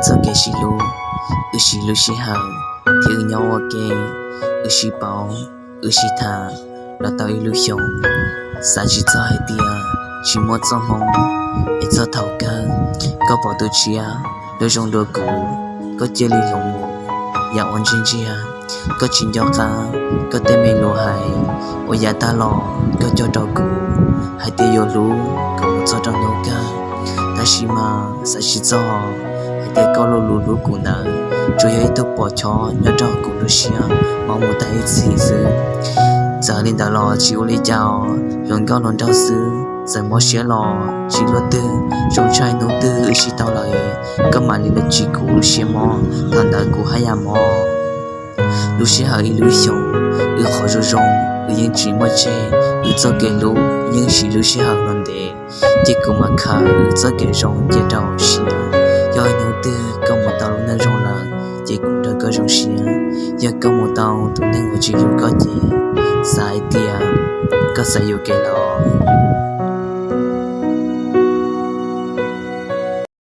做给西路，西路西好，天鸟我给，西包，西塔，老到一路向，啥子做海地啊，去莫做梦，一做头家，搞跑到去啊，都用多古，搞这里龙母，也完全这样，搞钱要卡，搞对面路海，我也打老，搞叫到古，海地有路，搞莫做到农家，但是嘛，啥子做？để có lô lô lô của nợ rồi ấy tôi bỏ cho nhớ cho cùng đôi xia mong một tay gì dư giờ lên đã lo chịu lấy chào luôn có luôn đau sư giờ mỗi xia lo chỉ lo tư trong trai nấu tư chỉ tao lại có mà lên được chỉ cũ xia mò thằng đã của hai nhà mò lúc xia hơi lưỡi xong khó rồi rong nhưng chỉ một chế cho cái lũ nhưng chỉ lúc xia hơi lần để chỉ cũng mà khá cho cái rong chỉ đầu xia do nấu tư có một tàu nên rong là chỉ cũng đã có rong xia giờ có một tàu tụi nên ngồi chỉ có gì sai tiền có sai yêu cái lò